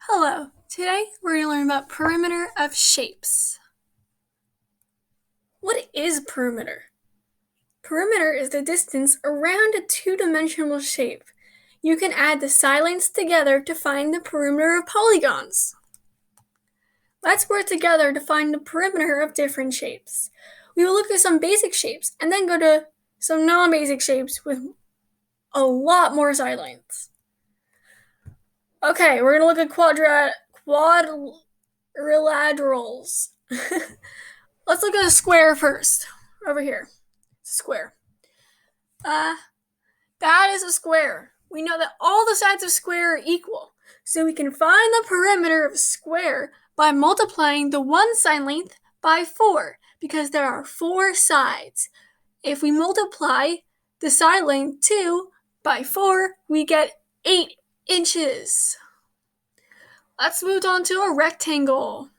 Hello, today we're going to learn about perimeter of shapes. What is perimeter? Perimeter is the distance around a two-dimensional shape. You can add the side lengths together to find the perimeter of polygons. Let's work together to find the perimeter of different shapes. We will look at some basic shapes and then go to some non-basic shapes with a lot more side lengths. Okay, we're going to look at quadrilaterals. Let's look at a square first. Over here. Square. That is a square. We know that all the sides of square are equal. So we can find the perimeter of a square by multiplying the one side length by 4, because there are 4 sides. If we multiply the side length 2 by 4, we get 8 inches. Let's move on to a rectangle.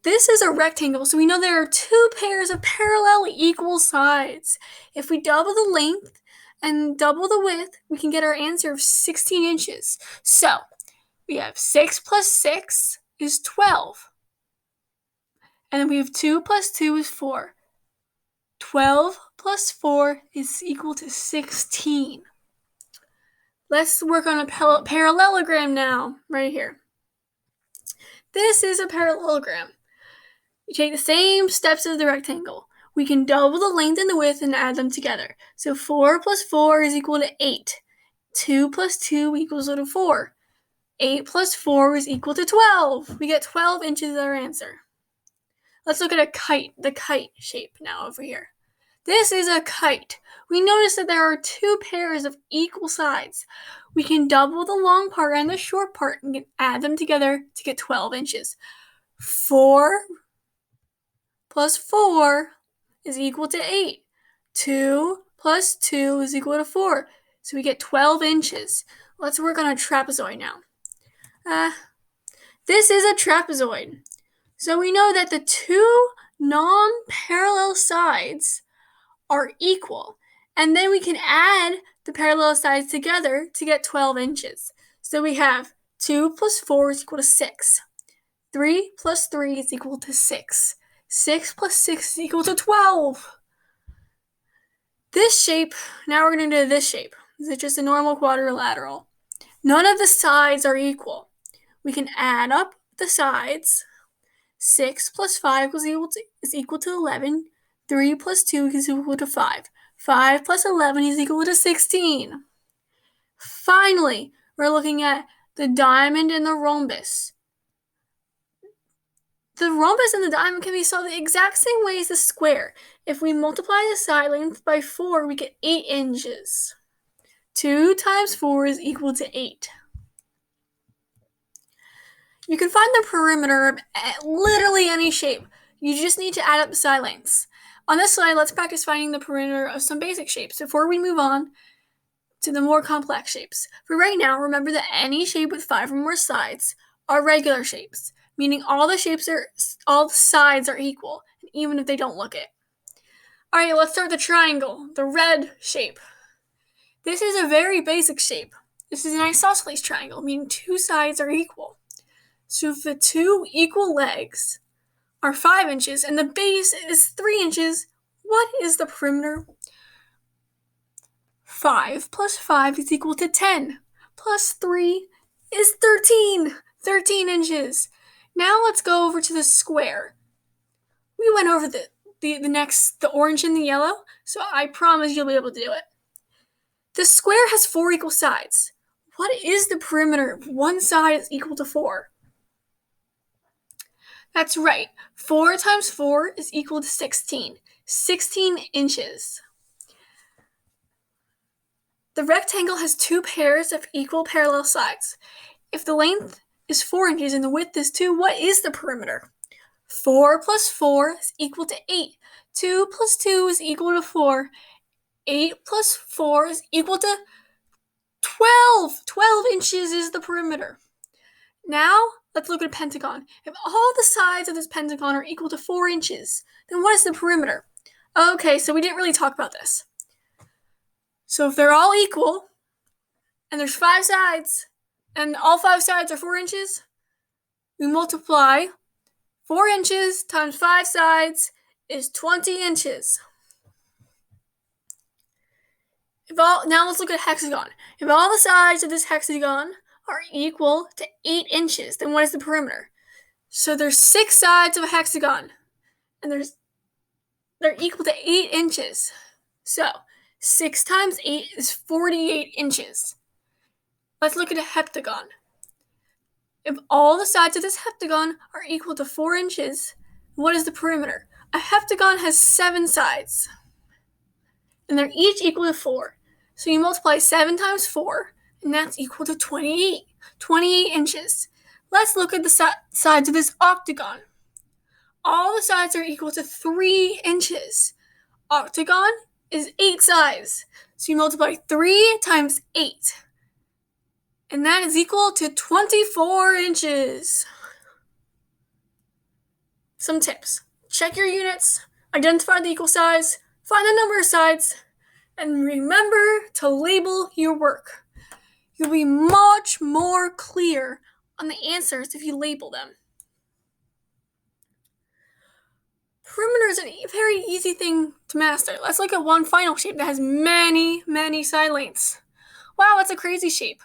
This is a rectangle, so we know there are 2 pairs of parallel equal sides. If we double the length and double the width, we can get our answer of 16 inches. So, we have 6 plus 6 is 12. And then we have 2 plus 2 is 4. 12 plus 4 is equal to 16. Let's work on a parallelogram now, right here. This is a parallelogram. You take the same steps as the rectangle. We can double the length and the width and add them together. So 4 plus 4 is equal to 8. 2 plus 2 equals to 4. 8 plus 4 is equal to 12. We get 12 inches as our answer. Let's look at the kite shape now over here. This is a kite. We notice that there are 2 pairs of equal sides. We can double the long part and the short part and add them together to get 12 inches. 4 plus 4 is equal to 8. 2 plus 2 is equal to 4. So we get 12 inches. Let's work on a trapezoid now. This is a trapezoid. So we know that the 2 non-parallel sides are equal. And then we can add the parallel sides together to get 12 inches. So we have 2 plus 4 is equal to 6. 3 plus 3 is equal to 6. 6 plus 6 is equal to 12. This shape, now we're going to do this shape. This is just a normal quadrilateral. None of the sides are equal. We can add up the sides. 6 plus 5 is equal to 11. 3 plus 2 is equal to 5. 5 plus 11 is equal to 16. Finally, we're looking at the diamond and the rhombus. The rhombus and the diamond can be solved the exact same way as the square. If we multiply the side length by 4, we get 8 inches. 2 times 4 is equal to 8. You can find the perimeter of literally any shape. You just need to add up the side lengths. On this slide, let's practice finding the perimeter of some basic shapes before we move on to the more complex shapes. For right now, remember that any shape with 5 or more sides are regular shapes, meaning all the sides are equal, even if they don't look it. Alright, let's start with the triangle, the red shape. This is a very basic shape. This is an isosceles triangle, meaning 2 sides are equal. So if the 2 equal legs are 5 inches and the base is 3 inches, what is the perimeter? 5 plus 5 is equal to 10. Plus 3 is 13. 13 inches. Now let's go over to the square. We went over the orange and the yellow, so I promise you'll be able to do it. The square has 4 equal sides. What is the perimeter if one side is equal to 4? That's right. 4 times 4 is equal to 16. 16 inches. The rectangle has 2 pairs of equal parallel sides. If the length is 4 inches and the width is 2, what is the perimeter? 4 plus 4 is equal to 8. 2 plus 2 is equal to 4. 8 plus 4 is equal to 12. 12 inches is the perimeter. Now, let's look at a pentagon. If all the sides of this pentagon are equal to 4 inches, then what is the perimeter? Okay, so we didn't really talk about this. So if they're all equal, and there's 5 sides, and all 5 sides are 4 inches, we multiply 4 inches times 5 sides is 20 inches. Now let's look at a hexagon. If all the sides of this hexagon are equal to 8 inches, then what is the perimeter? So there's 6 sides of a hexagon, and they're equal to 8 inches. So 6 times 8 is 48 inches. Let's look at a heptagon. If all the sides of this heptagon are equal to 4 inches, what is the perimeter? A heptagon has 7 sides, and they're each equal to 4. So you multiply 7 times 4, and that's equal to 28. 28 inches. Let's look at the sides of this octagon. All the sides are equal to 3 inches. Octagon is 8 sides. So you multiply 3 times 8. And that is equal to 24 inches. Some tips. Check your units, identify the equal size, find the number of sides, and remember to label your work. You'll be much more clear on the answers if you label them. Perimeter is a very easy thing to master. Let's look at one final shape that has many, many side lengths. Wow, that's a crazy shape.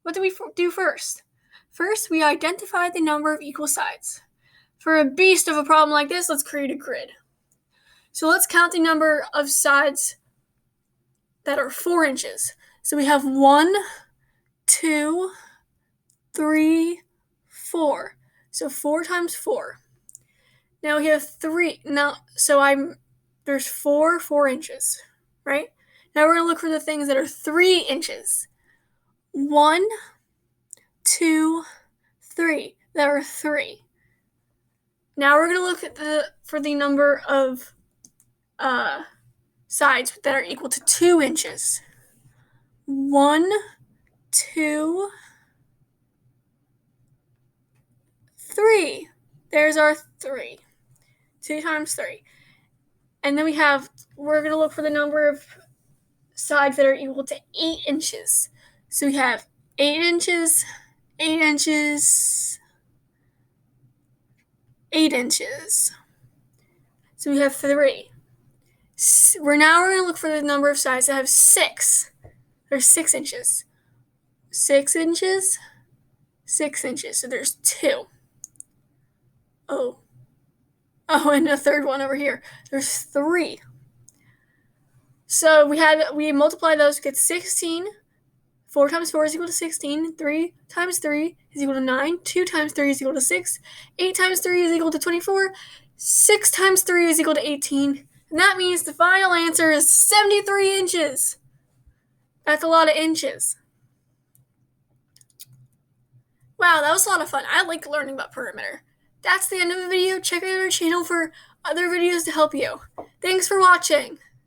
What do we do first? First, we identify the number of equal sides. For a beast of a problem like this, let's create a grid. So let's count the number of sides that are 4 inches. So we have 1, 2, 3, 4. So 4 times 4. Now we have 3. There's 4 inches, right? Now we're going to look for the things that are 3 inches. 1, 2, 3. There are 3. Now we're going to look at for the number of sides that are equal to 2 inches. 1, 2, 3. There's our 3. 2 times 3. And then we're going to look for the number of sides that are equal to 8 inches. So we have 8 inches, 8 inches, 8 inches. So we have 3. We're going to look for the number of sides that have 6. There's 6 inches. 6 inches, 6 inches. So there's 2. Oh, and a third one over here. There's 3. So we multiply those to get 16. 4 times 4 is equal to 16. 3 times 3 is equal to 9. 2 times 3 is equal to 6. 8 times 3 is equal to 24. 6 times 3 is equal to 18. And that means the final answer is 73 inches. That's a lot of inches. Wow, that was a lot of fun. I like learning about perimeter. That's the end of the video. Check out our channel for other videos to help you. Thanks for watching.